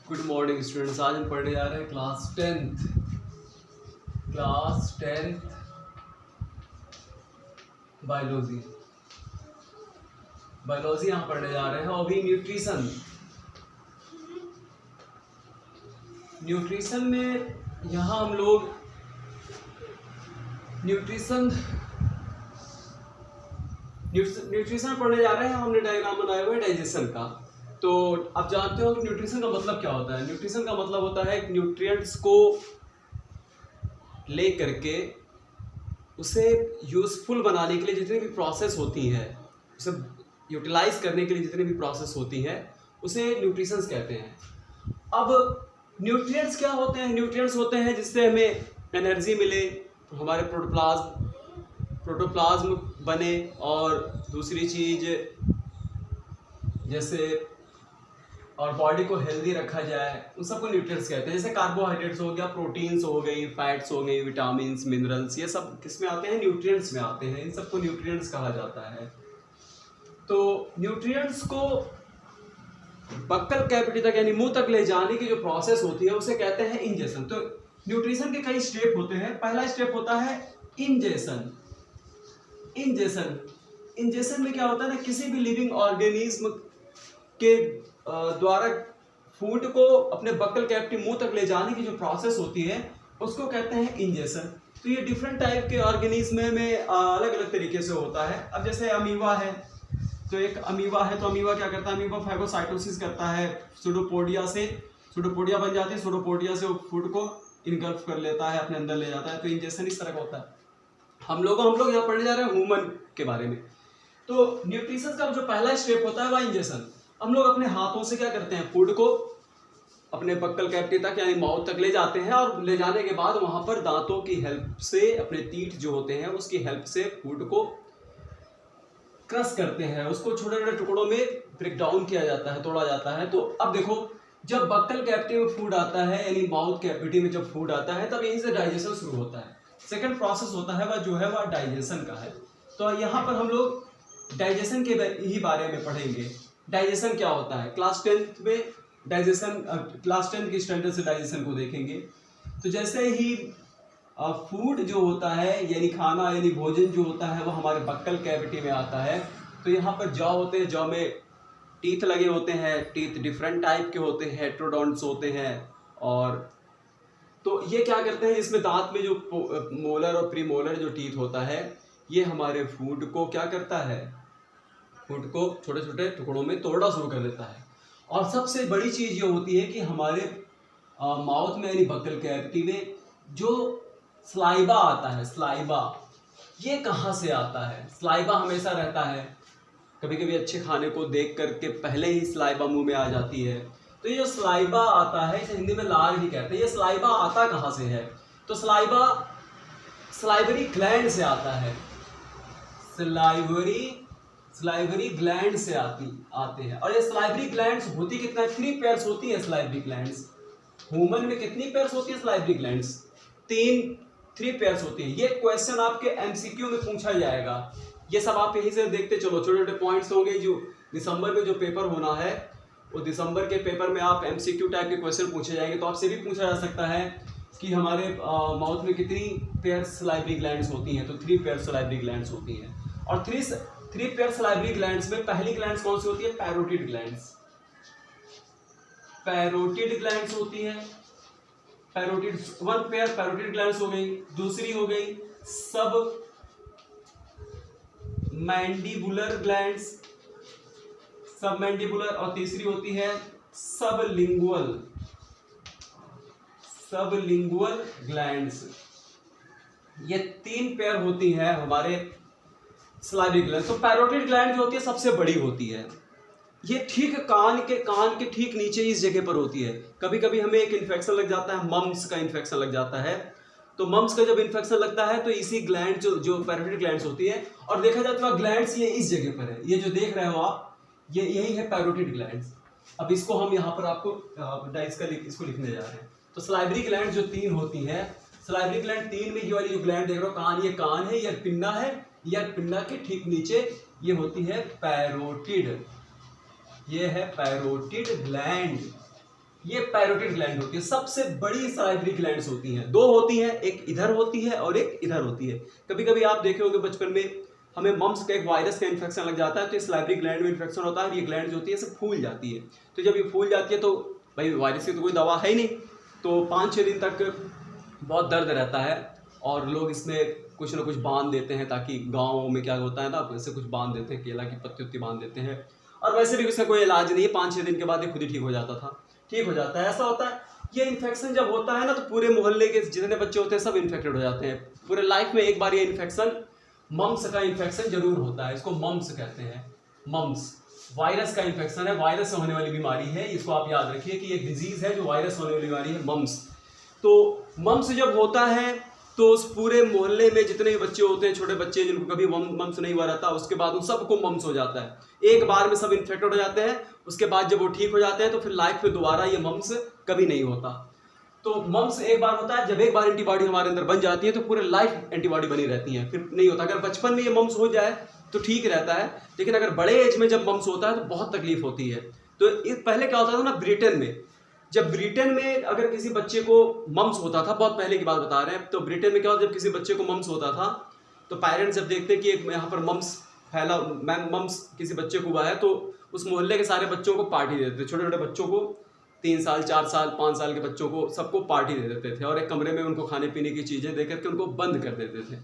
Good morning students. आज हम पढ़ने जा रहे हैं क्लास टेंथ बायोलॉजी यहाँ पढ़ने जा रहे हैं। और भी न्यूट्रिशन में यहाँ हम लोग न्यूट्रिशन पढ़ने जा रहे हैं। हमने डायग्राम बनाया हुआ है डाइजेशन का। तो आप जानते हो कि न्यूट्रिशन का मतलब क्या होता है। न्यूट्रिशन का मतलब होता है न्यूट्रिएंट्स को ले करके उसे यूजफुल बनाने के लिए जितनी भी प्रोसेस होती हैं, उसे यूटिलाइज करने के लिए जितनी भी प्रोसेस होती हैं, उसे न्यूट्रिशंस कहते हैं। अब न्यूट्रिएंट्स क्या होते हैं? न्यूट्रिएंट्स होते हैं जिससे हमें एनर्जी मिले, हमारे प्रोटोप्लाज्म बने, और दूसरी चीज जैसे और बॉडी को हेल्दी रखा जाए, उन सबको न्यूट्रिएंट्स कहते हैं। जैसे कार्बोहाइड्रेट्स हो गया, प्रोटीन्स हो गई, फैट्स हो गई, विटामिन्स, मिनरल्स, ये सब किसमें आते हैं? न्यूट्रिएंट्स में आते हैं। इन सबको न्यूट्रिएंट्स कहा जाता है। तो न्यूट्रिएंट्स को बक्कल कैविटी तक यानी मुंह तक ले जाने की जो प्रोसेस होती है उसे कहते हैं इंजेशन। तो न्यूट्रिशन के कई स्टेप होते हैं। पहला स्टेप होता है इंजेशन। इंजेशन में क्या होता है ना, किसी भी लिविंग ऑर्गेनिज्म के द्वारा फूड को अपने बक्कल कैविटी मुंह तक ले जाने की जो प्रोसेस होती है उसको कहते हैं इंजेशन। तो ये डिफरेंट टाइप के ऑर्गेनिज्म में अलग अलग तरीके से होता है। अब जैसे अमीबा है, तो एक अमीबा है, तो अमीबा क्या करता है? अमीबा फाइगोसाइटोसिस करता है, सूडोपोडिया बन जाती है। सूडोपोडिया से वो फूड को इनगल्फ कर लेता है, अपने अंदर ले जाता है। तो इंजेशन इस तरह का होता है। हम लोग यहाँ पढ़ने जा रहे हैं ह्यूमन के बारे में। तो न्यूट्रिशन का जो पहला स्टेप होता है वह इंजेशन। हम लोग अपने हाथों से क्या करते हैं? फूड को अपने बक्कल कैविटी तक यानी माउथ तक ले जाते हैं, और ले जाने के बाद वहां पर दांतों की हेल्प से, अपने टीथ जो होते हैं उसकी हेल्प से फूड को क्रश करते हैं, उसको छोटे छोटे टुकड़ों में ब्रेक डाउन किया जाता है, तोड़ा जाता है। तो अब देखो, जब बक्कल कैविटी में फूड आता है यानी माउथ कैविटी में जब फूड आता है, तब यहीं से डाइजेशन शुरू होता है। सेकेंड प्रोसेस होता है वह जो है वह डाइजेशन का है। तो यहाँ पर हम लोग डाइजेशन के ही बारे में पढ़ेंगे। डाइजेशन क्या होता है? क्लास 10th में क्लास 10 की स्टैंडर्ड से डाइजेशन को देखेंगे। तो जैसे ही फूड जो होता है यानी खाना यानी भोजन जो होता है वह हमारे बक्कल कैविटी में आता है। तो यहाँ पर जॉ होते हैं, जॉ में टीथ लगे होते हैं। टीथ डिफरेंट टाइप के होते हैं, हेट्रोडोंट्स होते हैं। और तो ये क्या करते हैं, इसमें दांत में जो मोलर और प्रीमोलर जो टीथ होता है, ये हमारे फूड को क्या करता है? फूड को छोटे छोटे टुकड़ों में तोड़ना शुरू कर देता है। और सबसे बड़ी चीज़ ये होती है कि हमारे माउथ में यानी बक्कल कैविटी में जो स्लाइवा आता है, स्लाइवा ये कहाँ से आता है? स्लाइवा हमेशा रहता है। कभी कभी अच्छे खाने को देख करके पहले ही स्लाइवा मुंह में आ जाती है। तो ये जो स्लाइवा आता है इसे हिंदी में लार भी कहते हैं। ये स्लाइवा आता कहाँ से है? तो स्लाइवा स्लाइवरी ग्लैंड से आता है। स्लाइवरी ग्लैंड से आते हैं। और ये स्लाइवरी ग्लैंड्स होती कितना है? 3 पेयर्स होती है स्लाइवरी ग्लैंड्स। ह्यूमन में कितनी पेयर्स होती है स्लाइवरी ग्लैंड्स? 3 पेयर्स होती है। ये क्वेश्चन आपके एमसीक्यू में पूछा जाएगा। ये सब आप यहीं से देखते चलो, छोटे छोटे पॉइंट्स होंगे। जो दिसंबर में जो पेपर होना है, वो दिसंबर के पेपर में आप एमसीक्यू टाइप के क्वेश्चन पूछे जाएंगे। तो आपसे भी पूछा जा सकता है कि हमारे माउथ में कितनी पेयर्स सलाइवरी ग्लैंड्स होती हैं? तो 3 पेयर्स सलाइवरी ग्लैंड्स होती हैं। और 3 पेयर सलाइवरी ग्लैंड्स में पहली ग्लैंड्स कौन सी होती है? पैरोटिड ग्लैंड्स होती है। 1 पेयर पैरोटिड ग्लैंड्स हो गई। दूसरी हो गई सब मैंडिबुलर ग्लैंड्स, और तीसरी होती है सबलिंगुअल ग्लैंड्स। ये 3 पेयर होती हैं हमारे सलाइवरी ग्लैंड। तो पैरोटिड ग्लैंड जो होती है सबसे बड़ी होती है। ये ठीक कान के ठीक नीचे इस जगह पर होती है। कभी कभी हमें एक इन्फेक्शन लग जाता है, मम्स का इन्फेक्शन लग जाता है। तो मम्स का जब इन्फेक्शन लगता है तो इसी ग्लैंड जो पैरोटिड ग्लैंड्स होती है, और देखा जाए तो ग्लैंड्स ये इस जगह पर है। ये जो देख रहे हो आप, ये यही है पैरोटिड ग्लैंड्स। अब इसको हम यहाँ पर आपको इसको लिखने जा रहे हैं। तो सलाइवरी ग्लैंड जो 3 होती है, सलाइवरी ग्लैंड 3 में ये वाली जो ग्लैंड देख रहे हो, कान, ये कान है, ये पिंडा है, या पिंडा के ठीक नीचे ये होती है पैरोटिड। ये है पैरोटिड ग्लैंड। ये पैरोटिड ग्लैंड होती है, सबसे बड़ी सलाइवरी ग्लैंड्स होती हैं। दो होती हैं, एक इधर होती है और एक इधर होती है। कभी कभी आप देखे होंगे बचपन में हमें मम्स का एक वायरस का इन्फेक्शन लग जाता है तो इस सलाइवरी ग्लैंड में इन्फेक्शन होता है और ये ग्लैंड जो होती है सब फूल जाती है। तो जब ये फूल जाती है तो भाई वायरस की तो कोई दवा है ही नहीं, तो 5-6 दिन तक बहुत दर्द रहता है और लोग इसमें कुछ ना कुछ बांध देते हैं, ताकि गाँव में क्या होता है ना, वैसे कुछ बांध देते हैं, केला की पत्ती उत्ती बांध देते हैं और वैसे भी उसका कोई इलाज नहीं है, 5-6 दिन के बाद ये खुद ही ठीक हो जाता था, ठीक हो जाता है। ऐसा होता है ये इन्फेक्शन जब होता है ना तो पूरे मोहल्ले के जितने बच्चे होते हैं सब इन्फेक्टेड हो जाते हैं। पूरे लाइफ में एक बार ये इन्फेक्शन, मम्स का इन्फेक्शन जरूर होता है, इसको मम्स कहते हैं। मम्स वायरस का इन्फेक्शन है, वायरस से होने वाली बीमारी है, इसको आप याद रखिए कि एक डिजीज है जो वायरस होने वाली बीमारी है, मम्स। तो मम्स जब होता है तो उस पूरे मोहल्ले में जितने भी बच्चे होते हैं, छोटे बच्चे जिनको कभी मम्स नहीं हुआ रहता, उसके बाद उन सबको मम्स हो जाता है। एक बार में सब इन्फेक्टेड हो जाते हैं, उसके बाद जब वो ठीक हो जाते हैं तो फिर लाइफ में दोबारा ये मम्स कभी नहीं होता। तो मम्स एक बार होता है, जब एक बार एंटीबॉडी हमारे अंदर बन जाती है तो पूरे लाइफ एंटीबॉडी बनी रहती है, फिर नहीं होता। अगर बचपन में ये मम्स हो जाए तो ठीक रहता है, लेकिन अगर बड़े एज में जब मम्स होता है तो बहुत तकलीफ होती है। तो पहले क्या होता था ना, ब्रिटेन में, जब ब्रिटेन में अगर किसी बच्चे को मम्स होता था, बहुत पहले की बात बता रहे हैं, तो ब्रिटेन में क्या होता, जब किसी बच्चे को मम्स होता था तो पेरेंट्स जब देखते कि यहाँ पर मम्स फैला, मम्स किसी बच्चे को हुआ है, तो उस मोहल्ले के सारे बच्चों को पार्टी दे देते थे। छोटे छोटे बच्चों को, 3 साल 4 साल 5 साल के बच्चों को सबको पार्टी दे देते थे और एक कमरे में उनको खाने पीने की चीज़ें दे करके उनको बंद कर देते थे।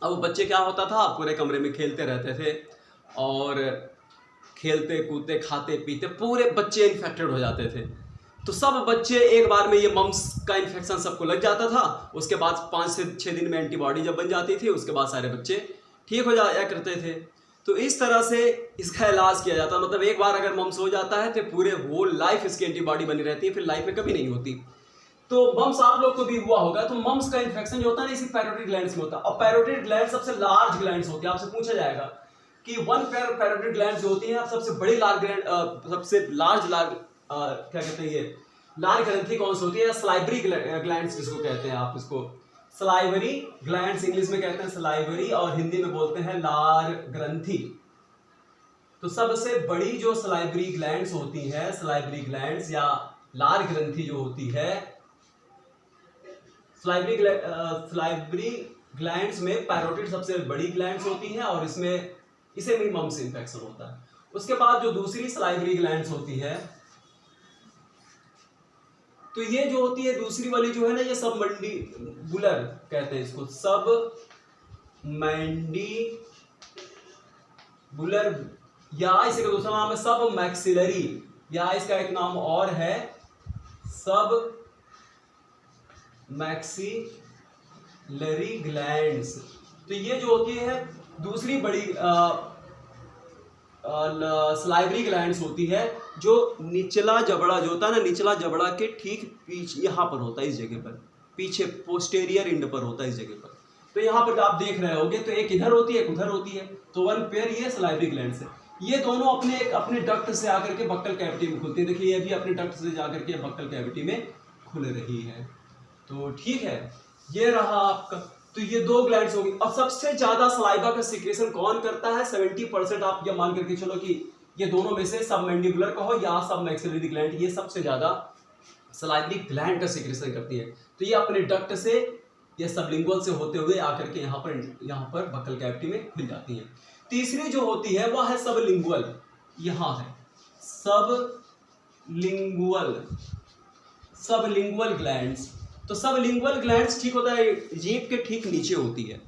अब वो बच्चे क्या होता था, पूरे कमरे में खेलते रहते थे और खेलते कूदते खाते पीते पूरे बच्चे इन्फेक्टेड हो जाते थे। तो सब बच्चे एक बार में ये मम्स का इन्फेक्शन सबको लग जाता था। उसके बाद 5 से 6 दिन में एंटीबॉडी जब बन जाती थी, उसके बाद सारे बच्चे ठीक हो जाया करते थे। तो इस तरह से इसका इलाज किया जाता है। मतलब एक बार अगर मम्स हो जाता है तो पूरे होल लाइफ इसकी एंटीबॉडी बनी रहती है, फिर लाइफ में कभी नहीं होती। तो मम्स आप लोग को भी हुआ होगा। तो मम्स का इन्फेक्शन जो होता है ना, इसी पैरोटिड ग्लैंड्स में होता है। और पैरोटिड ग्लैंड सबसे लार्ज ग्लैंड्स होती है। आपसे पूछा जाएगा कि 1 पेयर पैरोटिड ग्लैंड्स जो होती हैं, सबसे बड़ी सबसे लार्ज क्या कहते हैं, ये लार ग्रंथि कौन सी होती है, या सलाइवरी ग्लैंड्स जिसको कहते हैं, आप इसको सलाइवरी ग्लैंड्स इंग्लिश में कहते हैं सलाइवरी, और हिंदी में बोलते हैं लार ग्रंथि। तो सबसे बड़ी जो सलाइवरी ग्लैंड्स होती है, सलाइवरी ग्लैंड्स या लार ग्रंथि जो होती है, सलाइवरी ग्लैंड्स में पैरोटिड सबसे बड़ी ग्लैंड्स होती है और इसे में मम्स इन्फेक्शन होता है। उसके बाद जो दूसरी सलाइवरी ग्लैंड्स होती है, तो ये जो होती है दूसरी वाली जो है ना, ये सब मैंडिबुलर कहते हैं इसको, सब मैंडिबुलर, या इसी का दूसरा नाम है सब मैक्सिलरी, या इसका एक नाम और है सब मैक्सिलरी ग्लैंड्स। तो ये जो होती है दूसरी बड़ी सलाइवरी ग्लैंड्स होती है, जो निचला जबड़ा जो होता है ना, निचला जबड़ा के ठीक पीछे यहाँ पर होता है, इस जगह पर पीछे पोस्टेरियर एंड पर होता है, इस जगह पर। तो यहाँ पर आप देख रहे होगे तो एक इधर होती है, एक उधर होती है। तो 1 पेयर ये सलाइवरी ग्लैंड्स है। ये दोनों अपने डक्ट से आकर के बक्कल कैविटी में खुलती है। देखिए ये भी अपने डक्ट से जाकर के बक्कल कैविटी में खुल रही है। तो ठीक है, ये रहा आपका। तो ये 2 ग्लैंड्स होगी। अब सबसे ज्यादा सलाइवा का सिक्रेशन कौन करता है? 70% आप ये मान करके चलो कि ये दोनों में से सब मैंडिबुलर कहो या सब मैक्सिलरी ग्लैंड, ये सबसे ज्यादा सलाइवरी ग्लैंड का सिक्रेशन करती है। तो ये अपने डक्ट से या सबलिंगुअल से होते हुए आकर के यहाँ पर बक्कल कैविटी में खुल जाती है। तीसरी जो होती है वह है सबलिंगुअल, यहाँ है सबलिंगुअल ग्लैंड्स। तो सबलिंगुअल ग्लैंड्स ठीक होता है जीभ के ठीक नीचे होती है।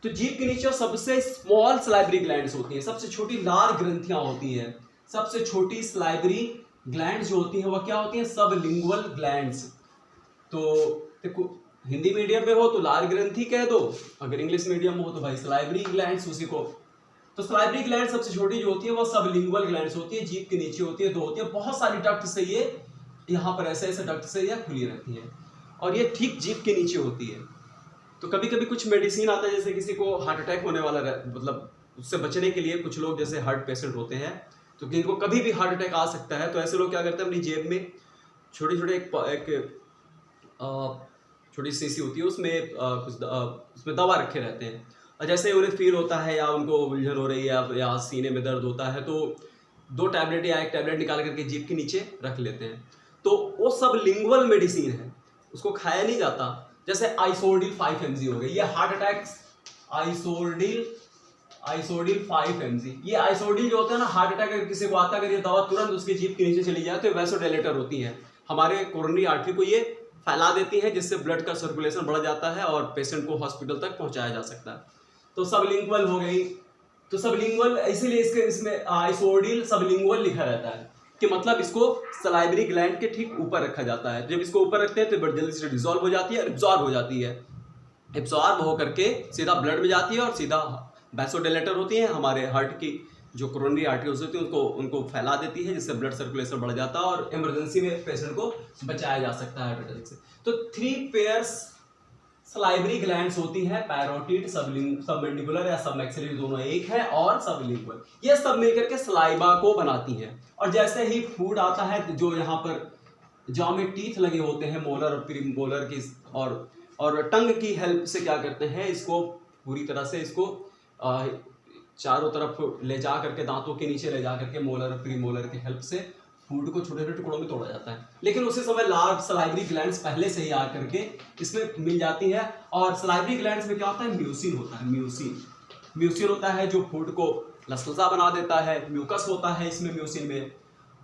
तो जीभ के नीचे सबसे स्मॉल सलाइवरी ग्लैंड्स होती हैं, सबसे छोटी लार ग्रंथियां होती हैं। सबसे छोटी सलाइवरी ग्लैंड्स जो होती हैं वह क्या होती हैं? Sublingual glands. तो देखो हिंदी मीडियम में हो तो लार ग्रंथि कह दो, अगर इंग्लिश मीडियम में हो तो भाई सलाइवरी ग्लैंड्स उसी को। तो सलाइवरी ग्लैंड सबसे छोटी जो होती है वह सबलिंगुअल ग्लैंड्स होती है, जीभ के नीचे होती है, 2 होती है। बहुत सारी डक्ट से ये यहाँ पर ऐसे डक्ट से यह खुली रहती है और ये ठीक जीभ के नीचे होती है। तो कभी कभी कुछ मेडिसिन आता है, जैसे किसी को हार्ट अटैक होने वाला मतलब उससे बचने के लिए कुछ लोग जैसे हार्ट पेशेंट होते हैं तो जिनको कभी भी हार्ट अटैक आ सकता है, तो ऐसे लोग क्या करते हैं अपनी जेब में छोटे छोटे एक छोटी शीशी होती है, उसमें उसमें दवा रखे रहते हैं। और जैसे उन्हें फील होता है या उनको उलझन हो रही है या सीने में दर्द होता है तो 2 टैबलेट या 1 टैबलेट निकाल करके जीभ के नीचे रख लेते हैं। तो वो सब लिंगुअल मेडिसिन है, उसको खाया नहीं जाता। जैसे आइसोडिल 5 mg हो गई, ये हार्ट अटैक आइसोडिल 5 mg। ये आइसोडिल जो होता है ना, हार्ट अटैक अगर किसी को आता है, अगर ये दवा तुरंत उसकी जीभ के नीचे चली जाए तो वैसोडायलेटर होती है, हमारे कोरोनरी आर्टरी को ये फैला देती है, जिससे ब्लड का सर्कुलेशन बढ़ जाता है और पेशेंट को हॉस्पिटल तक पहुंचाया जा सकता है। तो सबलिंगुअल हो गई, तो सबलिंगुअल इसीलिए इसमें आइसोडिल सबलिंगुअल लिखा रहता है कि मतलब इसको सलाइवरी ग्लैंड के ठीक ऊपर रखा जाता है। जब इसको ऊपर रखते हैं तो बड़ी जल्दी से डिसॉल्व हो जाती है, एब्जॉर्ब हो जाती है, एब्जॉर्ब हो करके सीधा ब्लड में जाती है और सीधा वैसोडायलेटर होती है, हमारे हार्ट की जो कोरोनरी आर्टरीज होती है उनको फैला देती है, जिससे ब्लड सर्कुलेशन बढ़ जाता है और इमरजेंसी में पेशेंट को बचाया जा सकता है हार्ट अटैक से। तो 3 पेयर्स सलाइवरी ग्लैंड्स होती है, पैरोटिड, सबमैंडिबुलर या सबमैक्सिलरी, दोनों एक है, और सबलिंगुअल, ये सब मिलकर के सलाइवा को बनाती हैं। और जैसे ही फूड आता है, जो यहाँ पर जॉ में टीथ लगे होते हैं, मोलर और प्रीमोलर की, और टंग की हेल्प से क्या करते हैं, इसको पूरी तरह से इसको चारों तरफ ले जा करके, दांतों के नीचे ले जा करके मोलर और प्रीमोलर की हेल्प से फूड को छोटे छोटे टुकड़ों में तोड़ा जाता है। लेकिन उसी समय लार्ज सलाइवरी ग्लैंड्स पहले से ही आकर के इसमें मिल जाती है। और सलाइवरी ग्लैंड्स में क्या होता है, म्यूसिन होता है, म्यूसिन होता है जो फूड को लसलसा बना देता है, म्यूकस होता है इसमें म्यूसिन में,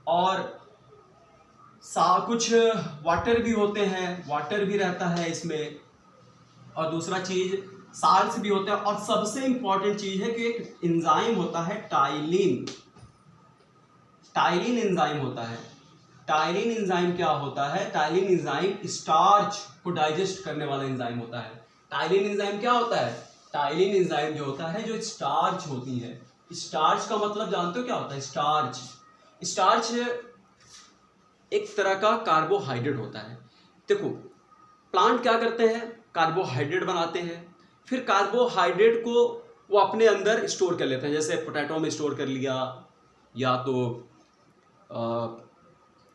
और कुछ वाटर भी होते हैं, वाटर भी रहता है इसमें, और दूसरा चीज साल्ट्स भी होते हैं, और सबसे इंपॉर्टेंट चीज है कि एक एंजाइम होता है टाइलिन एंजाइम होता है। टाइलिन एंजाइम क्या होता है, टाइलिन एंजाइम स्टार्च को डाइजेस्ट करने वाला एंजाइम होता है। टाइलिन एंजाइम क्या होता है, टाइलिन एंजाइम जो होता है जो स्टार्च होती है। स्टार्च का मतलब जानते हो क्या होता है, स्टार्च एक तरह का कार्बोहाइड्रेट होता है। देखो प्लांट क्या करते हैं, कार्बोहाइड्रेट बनाते हैं, फिर कार्बोहाइड्रेट को वो अपने अंदर स्टोर कर लेते हैं, जैसे पोटैटो में स्टोर कर लिया, या तो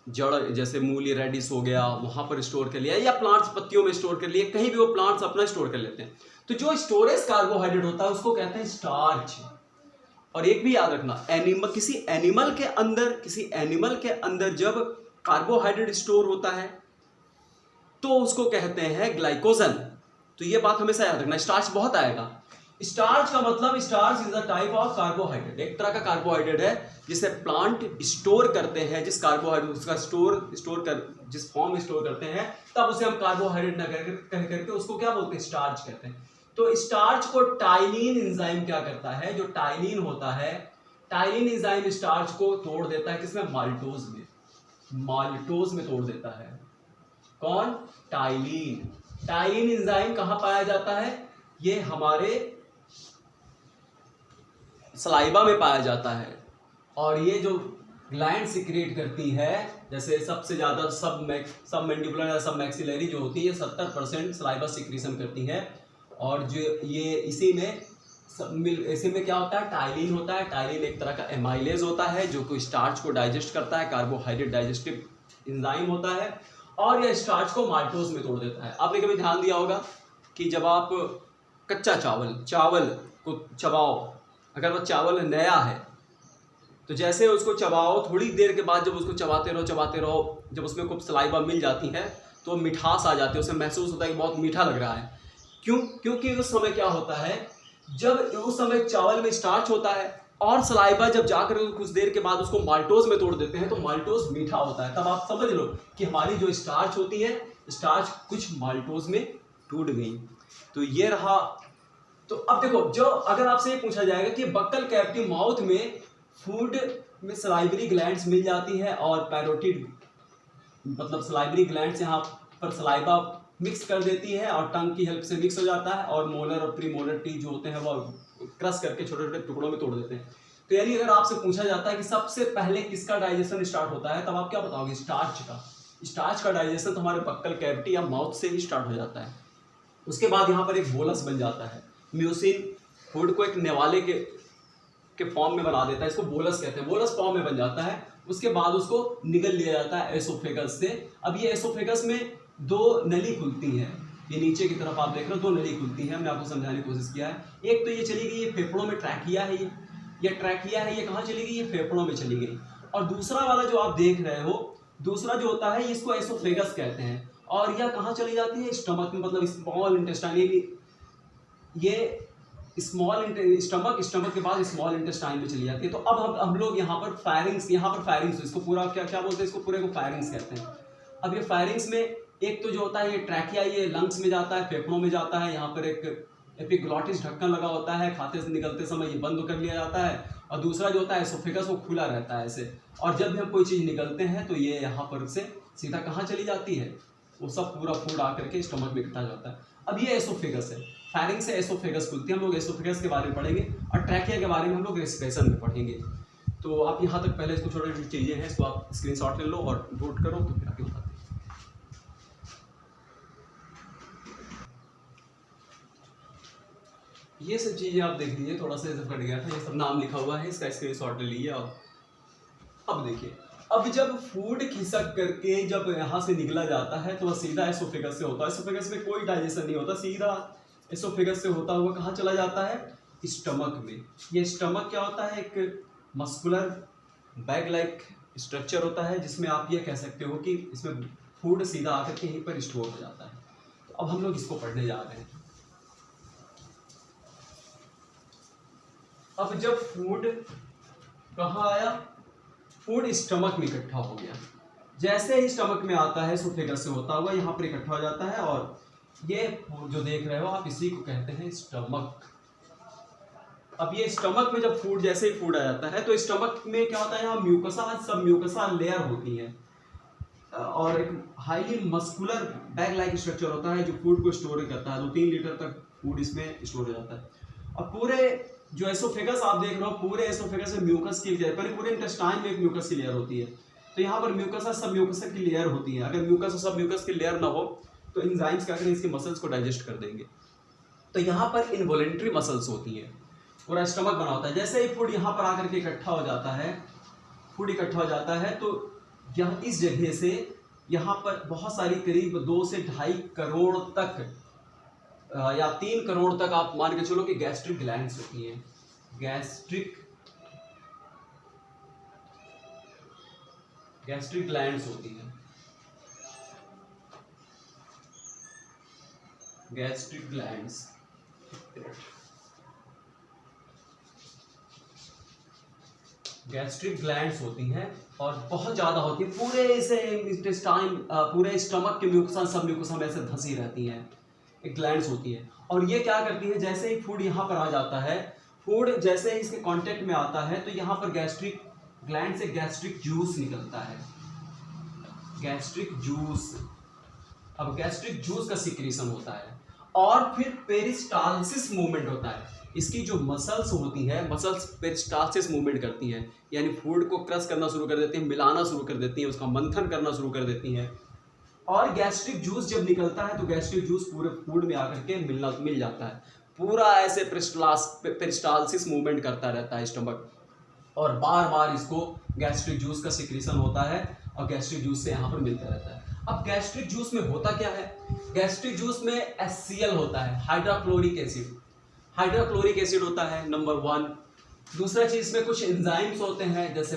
जड़ जैसे मूली रेडिस हो गया वहाँ पर स्टोर कर लिया, या प्लांट्स पत्तियों में स्टोर कर लिया, कहीं भी वो प्लांट्स अपना स्टोर कर लेते हैं। तो जो स्टोरेज कार्बोहाइड्रेट होता है उसको कहते हैं स्टार्च। और एक भी याद रखना, किसी एनिमल के अंदर जब कार्बोहाइड्रेट स्टोर होता है तो उसको कहते हैं ग्लाइकोजन। तो ये बात हमेशा याद रखना, स्टार्च बहुत आएगा। स्टार्च का मतलब, starch is a type of carbohydrate, एक तरह का कार्बोहाइड्रेट है जिसे प्लांट स्टोर करते हैं, जिस कार्बोहाइड्रेट उसका जिस फॉर्म में स्टोर करते हैं, तब उसे हम कार्बोहाइड्रेट ना कह करके उसको क्या बोलते हैं, स्टार्च कहते हैं। तो स्टार्च को टाइलिन एंजाइम क्या करता है, जो टाइलिन होता है, टाइलिन एंजाइम स्टार्च को तोड़ देता है, किसमें, माल्टोज में तोड़ देता है। कौन, टाइलिन एंजाइम कहां पाया जाता है, ये हमारे सलाइवा में पाया जाता है। और ये जो ग्लैंड सिक्रेट करती है, जैसे सबसे ज्यादा सबमैंडिबुलर या सबमैक्सिलरी जो होती है 70% सलाइवा सिक्रीशन करती है। और जो ये इसी में क्या होता है, टाइलिन होता है। टाइलिन एक तरह का एमाइलेज होता है जो कि स्टार्च को डाइजेस्ट करता है, कार्बोहाइड्रेट डाइजेस्टिव एंजाइम होता है, और यह स्टार्च को माल्टोज में तोड़ देता है। आपने कभी ध्यान दिया होगा कि जब आप कच्चा चावल को चबाओ, अगर वो चावल नया है तो जैसे उसको चबाओ, थोड़ी देर के बाद जब उसको चबाते रहो, जब उसमें खूब सलाइवा मिल जाती है तो मिठास आ जाती है, उसे महसूस होता है कि बहुत मीठा लग रहा है। क्योंकि उस समय क्या होता है, जब उस समय चावल में स्टार्च होता है और सलाइवा जब जाकर कुछ देर के बाद उसको माल्टोज में तोड़ देते हैं तो माल्टोज मीठा होता है। तब आप समझ लो कि हमारी जो स्टार्च होती है, स्टार्च कुछ माल्टोज में टूट गई। तो ये रहा। तो अब देखो, जो अगर आपसे ये पूछा जाएगा कि बक्कल कैविटी माउथ में फूड में सलाइवरी ग्लैंड्स मिल जाती है और पैरोटिड मतलब सलाइवरी ग्लैंड्स यहाँ पर सलाइवा मिक्स कर देती है और टंग की हेल्प से मिक्स हो जाता है, और मोलर और प्रीमोलर टीथ जो होते हैं वो क्रश करके छोटे छोटे टुकड़ों में तोड़ देते हैं। तो यानी अगर आपसे पूछा जाता है कि सबसे पहले किसका डाइजेशन स्टार्ट होता है, तब आप क्या बताओगे, स्टार्च का डाइजेशन हमारे बक्कल कैविटी या माउथ से ही स्टार्ट हो जाता है। उसके बाद यहाँ पर एक बोलस बन जाता है, म्यूसिन फूड को एक नेवाले के फॉर्म में बना देता है, इसको बोलस कहते हैं, बोलस फॉर्म में बन जाता है। उसके बाद उसको निगल लिया जाता है एसोफेगस से। अब ये एसोफेगस में 2 नली खुलती है, ये नीचे की तरफ आप देख रहे हो 2 नली खुलती है, हमने आपको समझाने की कोशिश किया है। एक तो ये चली गई, ये फेफड़ों में ट्रैकिया है, ये ट्रैकिया है, ये कहाँ चली गई, ये फेफड़ों में चली गई। और दूसरा वाला जो आप देख रहे हो दूसरा जो होता है इसको एसोफेगस कहते हैं, और यह कहाँ चली जाती है, स्टमक में, मतलब स्मॉल इंटेस्टाइन। ये स्टमक के बाद स्मॉल इंटेस्टाइन में चली जाती है। तो अब हम लोग यहाँ पर फायरिंग्स, इसको पूरा क्या बोलते हैं, इसको पूरे को फायरिंग्स कहते हैं। अब ये फायरिंग्स में एक तो जो होता है ये ट्रैकिया, ये लंग्स में जाता है, फेफड़ों में जाता है, यहाँ पर एक एपिग्लॉटिस ढक्कन लगा होता है, खाते से निकलते समय ये बंद कर लिया जाता है, और दूसरा जो होता है एसोफेगस, वो खुला रहता है ऐसे, और जब भी हम कोई चीज़ निकलते हैं तो ये यहाँ पर से सीधा कहाँ चली जाती है, वो सब पूरा फूड आकर के स्टमक में इकट्ठा जाता है। अब ये एसोफेगस है, फायरिंग से एसोफेगस खुलती है, हम लोग एसोफेगस के बारे में पढ़ेंगे, और ट्रैकिया के बारे में हम लोग रेस्पिरेशन में पढ़ेंगे। तो आप यहाँ तक पहले इसको छोटी छोटी चीज़ें हैं, इसको आप स्क्रीनशॉट ले लो और नोट करो, तो फिर आगे बताते हैं। ये सब चीज़ें आप देख लीजिए, थोड़ा सा ये सब कट गया था, ये सब नाम लिखा हुआ है, इसका स्क्रीनशॉट ले लीजिए आप। अब देखिए, अब जब फूड खिसक करके जब यहाँ से निकला जाता है तो वह सीधा एसोफेगस से होता है, एसोफेगस में कोई डाइजेशन नहीं होता, सीधा एसोफेगस से होता हुआ कहाँ चला जाता है, स्टमक में। ये स्टमक क्या होता है, एक मस्कुलर बैग लाइक स्ट्रक्चर होता है, जिसमें आप ये कह सकते हो कि इसमें फूड सीधा आकर के यहीं पर स्टोर हो जाता है। तो अब हम लोग इसको पढ़ने जा रहे हैं। अब जब फूड कहाँ आया, फूड स्टमक में इकट्ठा हो गया, जैसे ही स्टमक में आता है एसोफेगस से होता हुआ यहाँ पर इकट्ठा हो जाता है, और ये जो देख रहे हो आप, इसी को कहते हैं स्टमक। अब ये स्टमक में जब फूड, जैसे ही फूड आ जाता है तो स्टमक में क्या होता है, यहाँ म्यूकसा, सब म्यूकसा लेयर होती है, और एक highly muscular bag like structure होता है जो फूड को स्टोर करता है। 2-3 लीटर तक फूड इसमें स्टोर हो जाता है। और पूरे जो एसोफेगस आप देख रहे हो, पूरे एसोफेगस में म्यूकस की लेयर, पूरे इंटेस्टाइन में एक म्यूकस की लेयर होती है। तो यहाँ पर म्यूकस और सब म्यूकस की लेयर होती है। अगर म्यूकस और सब म्यूकस की लेयर ना हो तो एंजाइम्स क्या करें, इसके मसल्स को डाइजेस्ट कर देंगे। तो यहाँ पर इनवॉलेंट्री मसल्स होती हैं, पूरा स्टमक बना होता है। जैसे ही फूड यहाँ पर आकर के इकट्ठा हो जाता है, फूड इकट्ठा हो जाता है, तो यह इस जगह से यहाँ पर बहुत सारी, करीब 2 से 2.5 करोड़ तक या 3 करोड़ तक आप मान के चलो कि गैस्ट्रिक ग्लैंड्स होती हैं। गैस्ट्रिक ग्लैंड्स होती हैं, गैस्ट्रिक ग्लैंड्स होती हैं, और बहुत ज़्यादा होती है, पूरे से इंटेस्टाइन, पूरे स्टमक के म्यूकोसा, सब म्यूकोसा में ऐसे धंसी रहती हैं, एक ग्लैंड्स होती है। और ये क्या करती है, जैसे ही फूड यहाँ पर आ जाता है, फूड जैसे ही इसके कांटेक्ट में आता है तो यहाँ पर गैस्ट्रिक ग्लैंड से गैस्ट्रिक जूस निकलता है, गैस्ट्रिक जूस। अब गैस्ट्रिक जूस का सिक्रीशन होता है, और फिर पेरिस्टालसिस मूवमेंट होता है। इसकी जो मसल्स होती हैं, मसल्स पेरिस्टालसिस मूवमेंट करती हैं, यानी फूड को क्रश करना शुरू कर देती हैं, मिलाना शुरू कर देती हैं, उसका मंथन करना शुरू कर देती हैं। और गैस्ट्रिक जूस जब निकलता है तो गैस्ट्रिक जूस पूरे फूड में आकर के मिल जाता है, पूरा ऐसे पेरिस्टालसिस मूवमेंट करता रहता है स्टमक, और बार बार इसको गैस्ट्रिक जूस का सिक्रीशन होता है, और गैस्ट्रिक जूस से यहाँ पर मिलता रहता है। अब गैस्ट्रिक जूस में होता क्या है, गैस्ट्रिक जूस में HCl होता है, हाइड्रोक्लोरिक एसिड होता है, नंबर 1। दूसरा चीज में कुछ एंजाइम्स होते हैं, जैसे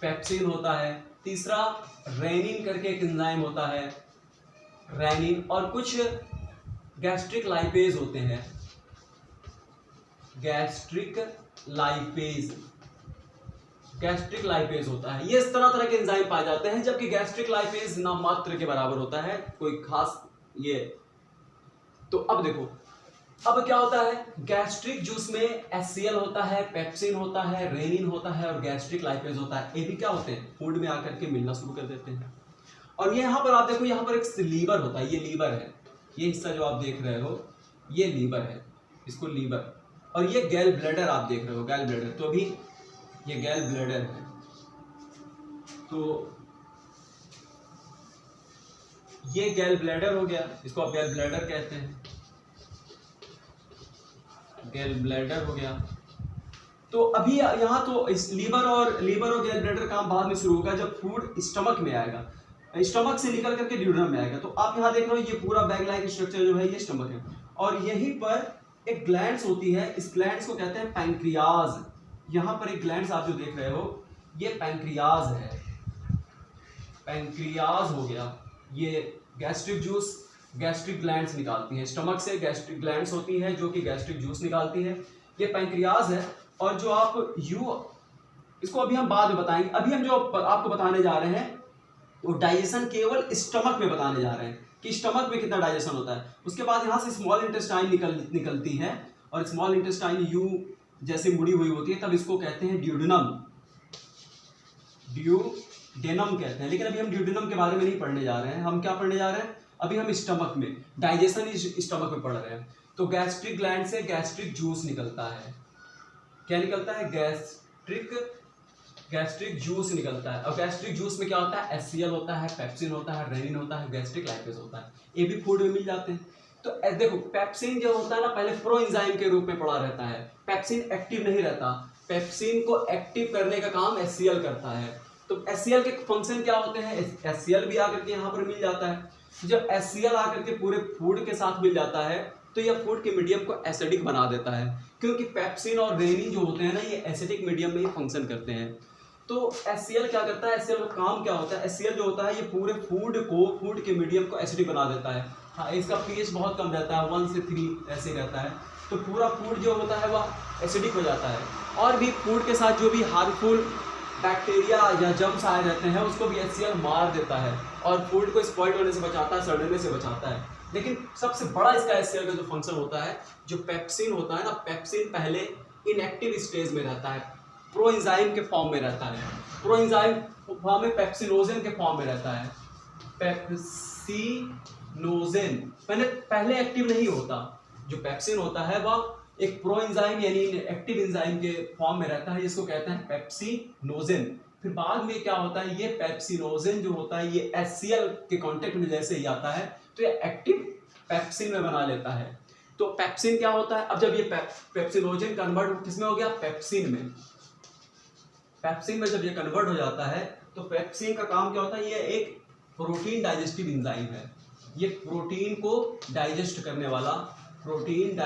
पेप्सिन होता है। तीसरा रेनिन करके एक एंजाइम होता है, रेनिन। और कुछ गैस्ट्रिक लाइपेज होते हैं, गैस्ट्रिक लाइपेज होता है। ये इस तरह के एंजाइम पाए जाते हैं, जबकि गैस्ट्रिक लाइपेज नाम मात्र के बराबर होता है, कोई खास ये। तो अब देखो, अब क्या होता है, गैस्ट्रिक जूस में HCl होता है, पेप्सिन होता है, रेनिन होता है, और गैस्ट्रिक लाइपेज होता है। ये भी क्या होते हैं, फूड में आकर के मिलना शुरू कर देते हैं। और ये यहाँ पर आप देखो, यहाँ पर एक लीवर होता है, ये लीवर है, ये हिस्सा जो आप देख रहे हो ये लीवर है, इसको लीवर। और ये गैल ब्लैडर आप देख रहे हो, गैल ब्लैडर, तो अभी ये गैल ब्लैडर है, तो ये गैल ब्लैडर हो गया, इसको आप गैल ब्लैडर कहते हैं, गैल ब्लैडर हो गया। तो अभी यहाँ तो इस लीवर और गैल ब्लैडर काम बाद में शुरू होगा, जब फूड स्टमक में आएगा, स्टमक से निकल करके ड्यूडेनम में आएगा। तो आप यहाँ देख रहे हो, ये पूरा बैग लाइक स्ट्रक्चर जो है ये स्टमक है, और यहीं पर एक ग्लैंड्स होती है, इस ग्लैंड्स को कहते हैं पैंक्रियाज। यहाँ पर एक ग्लैंड्स आप जो देख रहे हो, ये पैंक्रियाज है, पैंक्रियाज हो गया। ये गैस्ट्रिक जूस, गैस्ट्रिक ग्लैंड्स निकालती हैं, स्टमक से गैस्ट्रिक ग्लैंड्स होती हैं जो कि गैस्ट्रिक जूस निकालती है। ये पैंक्रियाज है। और जो आप इसको अभी हम बाद में बताएंगे, अभी हम जो आपको बताने जा रहे हैं वो डाइजेशन केवल स्टमक में बताने जा रहे हैं कि स्टमक में कितना डाइजेशन होता है। उसके बाद यहाँ से स्मॉल इंटेस्टाइन निकलती है, और स्मॉल इंटेस्टाइन यू जैसे मुड़ी हुई होती है, तब इसको कहते हैं ड्यूडेनम, ड्यूडेनम कहते हैं। लेकिन अभी हम ड्यूडेनम के बारे में नहीं पढ़ने जा रहे हैं, हम क्या पढ़ने जा रहे हैं, अभी हम स्टमक में डाइजेशन ही स्टमक में पढ़ रहे हैं। तो गैस्ट्रिक ग्लैंड से गैस्ट्रिक जूस निकलता है। क्या निकलता है, गैस्ट्रिक जूस निकलता है। और गैस्ट्रिक जूस में क्या होता है, HCl होता है, पेप्सिन होता है, रेनिन होता है, गैस्ट्रिक लाइपेज होता है। ये भी फूड में मिल जाते हैं। तो देखो पेप्सिन जो होता है ना, पहले प्रो एंजाइम के रूप में पड़ा रहता है। पेप्सिन एक्टिव नहीं रहता, पेप्सिन को एक्टिव करने का काम HCl करता है। तो HCl के फंक्शन क्या होते हैं, HCl भी आकर के यहाँ पर मिल जाता है। जब HCl आकर के पूरे फूड के साथ मिल जाता है तो यह फूड के मीडियम को एसिडिक बना देता है, क्योंकि पेप्सिन और रेनिन जो होते हैं ना, ये एसिडिक मीडियम में ही फंक्शन करते हैं। तो HCl क्या करता है, HCl का काम क्या होता है, HCl जो होता है ये पूरे फूड के मीडियम को एसिडिक बना देता है। हाँ, इसका pH बहुत कम रहता है, 1 से 3 ऐसे रहता है। तो पूरा फूड जो होता है वह एसिडिक हो जाता है। और भी फूड के साथ जो भी हार्मफुल बैक्टीरिया या जर्म्स आए रहते हैं उसको भी HCl मार देता है और फूड को स्पॉइल होने से बचाता है, सड़ने से बचाता है। लेकिन सबसे बड़ा इसका HCl का जो फंक्शन होता है, जो पेप्सिन होता है ना, पेप्सिन पहले इनएक्टिव स्टेज में रहता है, प्रोएंजाइम के फॉर्म में रहता है। प्रोएंजाइम फॉर्म में पेप्सिनोजेन के फॉर्म में रहता है। पेप्सिनोजेन पहले एक्टिव नहीं होता। जो पेप्सिन होता है वह एक प्रोएंजाइम यानी एक्टिव एंजाइम के फॉर्म में रहता है, जिसको कहते हैं पेप्सिनोजेन। फिर बाद में क्या होता है, ये पेप्सिनोजेन जो होता है ये HCl के कांटेक्ट में जैसे ही आता है तो ये एक्टिव पेप्सिन में बना लेता है। तो पेप्सिन क्या होता है, अब जब ये पेप्सिनोजेन कन्वर्ट किसमें हो गया, पेप्सिन में। पेप्सिन में जब ये कन्वर्ट हो जाता है तो पेप्सिन का काम क्या होता है, ये एक प्रोटीन डाइजेस्टिव एंजाइम है। ये प्रोटीन को डाइजेस्ट करने वाला प्रोटीन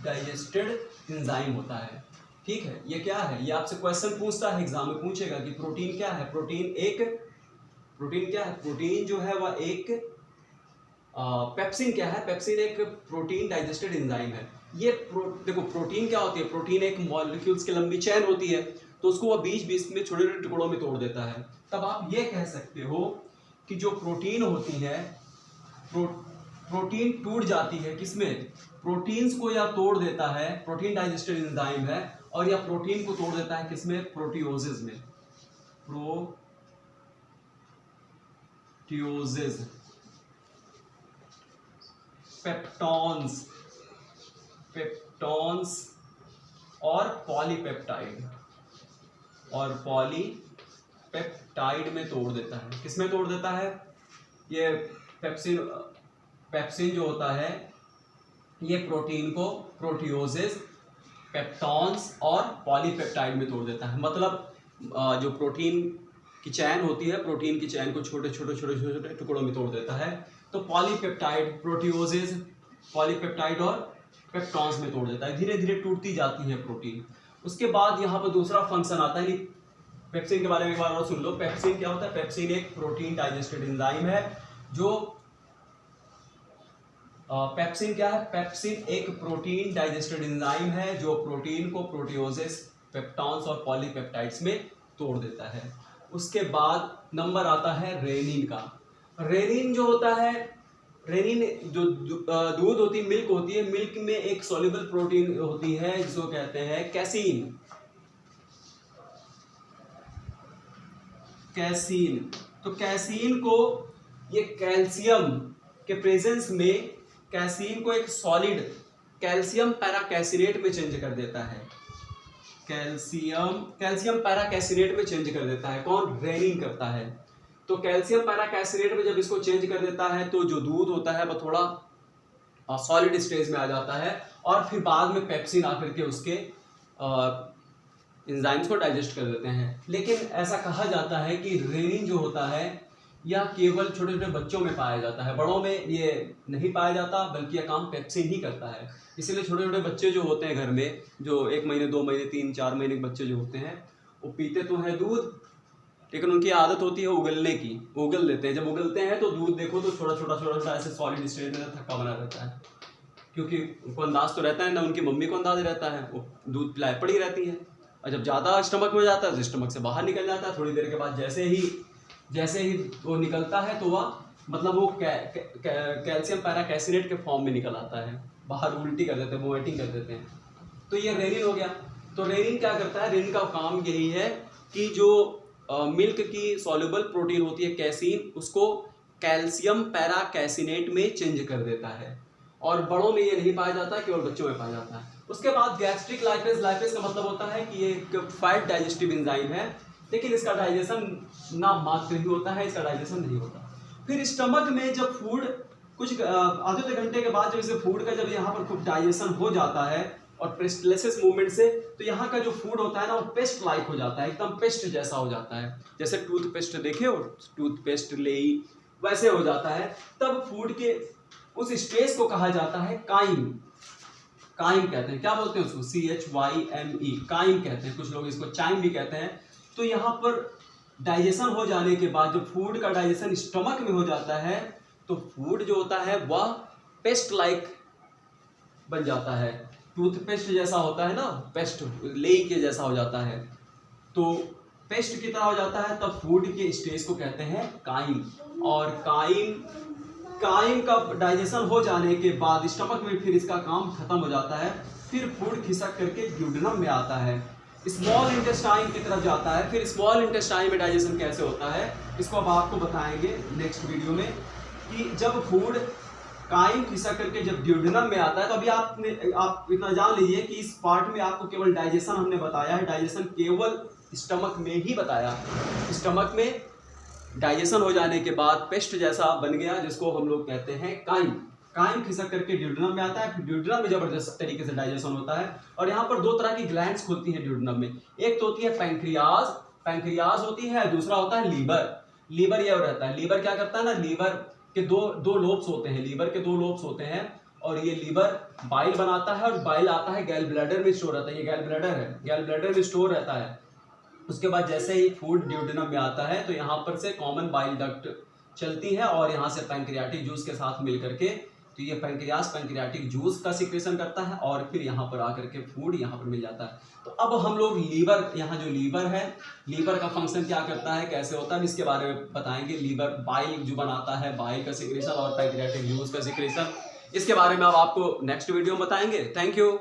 डाइजेस्टेड एंजाइम होता है। ठीक है, ये क्या है, ये आपसे क्वेश्चन पूछता है, एग्जाम में पूछेगा कि प्रोटीन क्या है। प्रोटीन क्या है, प्रोटीन जो है वह एक पेप्सिन क्या है, पेप्सिन एक प्रोटीन डाइजेस्टेड एंजाइम है। ये देखो प्रोटीन क्या होती है, प्रोटीन एक मॉलिक्यूल्स की लंबी चेन होती है, तो उसको वह बीच में छोटे छोटे टुकड़ों में तोड़ देता है। तब आप ये कह सकते हो कि जो प्रोटीन होती है, प्रोटीन टूट जाती है किसमें, प्रोटीन्स को या तोड़ देता है, प्रोटीन डाइजेस्टेड एंजाइम है, और या प्रोटीन को तोड़ देता है किसमें, प्रोटियोजेज में। प्रोटियोजेज, पेप्टॉन्स और पॉलीपेप्टाइड में तोड़ देता है। किसमें तोड़ देता है, ये पेप्सिन जो होता है ये प्रोटीन को प्रोटियोजेज, पेप्टॉन्स और पॉलीपेप्टाइड में तोड़ देता है। मतलब जो प्रोटीन की चैन होती है, प्रोटीन की चैन को छोटे छोटे टुकड़ों में तोड़ देता है। तो पॉलीपेप्टाइड, प्रोटियोजेज, पॉलीपेप्टाइड और पेप्टॉन्स में तोड़ देता है। धीरे धीरे टूटती जाती है प्रोटीन। उसके बाद यहाँ पर दूसरा फंक्शन आता है। पेप्सिन के बारे में एक बार और सुन लो। पेप्सिन क्या होता है, पेप्सिन एक प्रोटीन डाइजेस्टेड एंजाइम है। जो पेप्सिन क्या है, पेप्सिन एक प्रोटीन डाइजेस्टेड एंजाइम है जो प्रोटीन को प्रोटियोजेस, पेप्टॉन्स और पॉलीपेप्टाइड्स में तोड़ देता है। उसके बाद नंबर आता है रेनिन का। रेनिन जो होता है, रेनिन जो दूध होती है, मिल्क होती है, मिल्क में एक सॉल्युबल प्रोटीन होती है जिसको कहते हैं कैसीन। तो कैसीन को ये कैल्शियम के प्रेजेंस में कैसीन को एक सॉलिड कैल्शियम पैराकैसिनेट में चेंज कर देता है। कैल्शियम पैराकैसिनेट में चेंज कर देता है। कौन, रेनिन करता है। तो कैल्शियम पैराकैसिनेट में जब इसको चेंज कर देता है तो जो दूध होता है वह थोड़ा सॉलिड स्टेज में आ जाता है, और फिर बाद में पेप्सिन आकर के उसके एंजाइम्स को डाइजेस्ट कर देते हैं। लेकिन ऐसा कहा जाता है कि रेनिन जो होता है यह केवल छोटे छोटे बच्चों में पाया जाता है, बड़ों में ये नहीं पाया जाता, बल्कि यह काम पेप्सिन ही करता है। इसीलिए छोटे छोटे बच्चे जो होते हैं घर में, जो 1 महीने 2 महीने 3-4 महीने के बच्चे जो होते हैं, वो पीते तो हैं दूध, लेकिन उनकी आदत होती है उगलने की, उगल देते हैं। जब उगलते हैं तो दूध देखो तो छोटा छोटा ऐसे सॉलिड स्टेट में थक्का बना रहता है, क्योंकि उनको अंदाज तो रहता है ना, उनकी मम्मी को अंदाज रहता है, वो दूध पिलाए पड़ी रहती है। और जब ज़्यादा स्टमक में जाता है तो स्टमक से बाहर निकल जाता है। थोड़ी देर के बाद जैसे ही वो निकलता है तो वह मतलब वो कैल्शियम पैराकैसिनेट के फॉर्म में निकल आता है, बाहर उल्टी कर देते हैं, वोमिटिंग कर देते हैं। तो ये रेनिन हो गया। तो रेनिन क्या करता है, रेनिन का काम यही है कि जो मिल्क की सॉल्युबल प्रोटीन होती है कैसीन, उसको कैल्शियम पैराकैसिनेट में चेंज कर देता है। और बड़ों में ये नहीं पाया जाता, केवल बच्चों में पाया जाता है। उसके बाद गैस्ट्रिक लाइपेज, लाइपेज का मतलब होता है कि ये एक फैट डाइजेस्टिव एंजाइम है, लेकिन इसका डाइजेशन ना मात्र ही होता है, इसका डाइजेशन नहीं होता। फिर स्टमक में जब फूड कुछ आधे घंटे के बाद जब इसे फूड का जब यहाँ पर खूब डाइजेशन हो जाता है और पेस्टलेसिस मूवमेंट से, तो यहाँ का जो फूड होता है ना वो पेस्ट लाइक हो जाता है, एकदम पेस्ट जैसा हो जाता है। जैसे टूथपेस्ट देखे हो, टूथपेस्ट लेई वैसे हो जाता है। तब फूड के उस स्टेज को कहा जाता है काइम। काइम कहते हैं, क्या बोलते हैं उसको, CHYME, काइम कहते हैं। कुछ लोग इसको चाइम भी कहते हैं। तो यहाँ पर डाइजेशन हो जाने के बाद, जब फूड का डाइजेशन स्टमक में हो जाता है, तो फूड जो होता है वह पेस्ट लाइक बन जाता है, टूथपेस्ट जैसा होता है ना, पेस्ट ले के जैसा हो जाता है, तो पेस्ट की तरह हो जाता है। तब फूड के स्टेज को कहते हैं काइम। और काइम का डाइजेशन हो जाने के बाद स्टमक में फिर इसका काम खत्म हो जाता है। फिर फूड खिसक करके ड्यूडेनम में आता है, स्मॉल इंटेस्टाइन की तरफ जाता है। फिर स्मॉल इंटेस्टाइन में डाइजेशन कैसे होता है, इसको अब आपको बताएंगे नेक्स्ट वीडियो में, कि जब फूड काइम खिसक करके जब ड्यूडेनम में आता है, तो अभी आप इतना जान लीजिए कि इस पार्ट में आपको केवल डाइजेशन हमने बताया है, डाइजेशन केवल स्टमक में ही बताया। स्टमक में डाइजेशन हो जाने के बाद पेस्ट जैसा बन गया, जिसको हम लोग कहते हैं काइम। काइम खिसक करके ड्यूडेनम में आता है। फिर ड्यूडेनम में जबरदस्त तरीके से डाइजेशन होता है। और यहाँ पर दो तरह की ग्लैंड्स खुलती हैं ड्यूडेनम में। एक तो होती है पैंक्रियाज होती है, दूसरा होता है लीवर ये रहता है। लीवर क्या करता है ना, लीवर के दो लोब्स होते हैं, लीवर के दो लोब्स होते हैं। और ये लीवर बाइल बनाता है, और बाइल आता है गैल ब्लैडर में स्टोर रहता है। ये गैल ब्लैडर है, गैल ब्लैडर में स्टोर रहता है। उसके बाद जैसे ही फूड ड्यूडेनम में आता है, तो यहाँ पर से कॉमन बाइल डक्ट चलती है, और यहाँ से पैंक्रियाटिक जूस के साथ मिल करके, तो ये पैंक्रियाटिक जूस का सिक्रेशन करता है, और फिर यहाँ पर आकर के फूड यहाँ पर मिल जाता है। तो अब हम लोग लीवर, यहाँ जो लीवर है, लीवर का फंक्शन क्या करता है, कैसे होता है, इसके बारे में बताएंगे। लीवर बाइल जो बनाता है, बाइल का सिक्रेशन और पैंक्रियाटिक जूस का सिक्रेशन, इसके बारे में अब आपको नेक्स्ट वीडियो में बताएंगे। Thank you.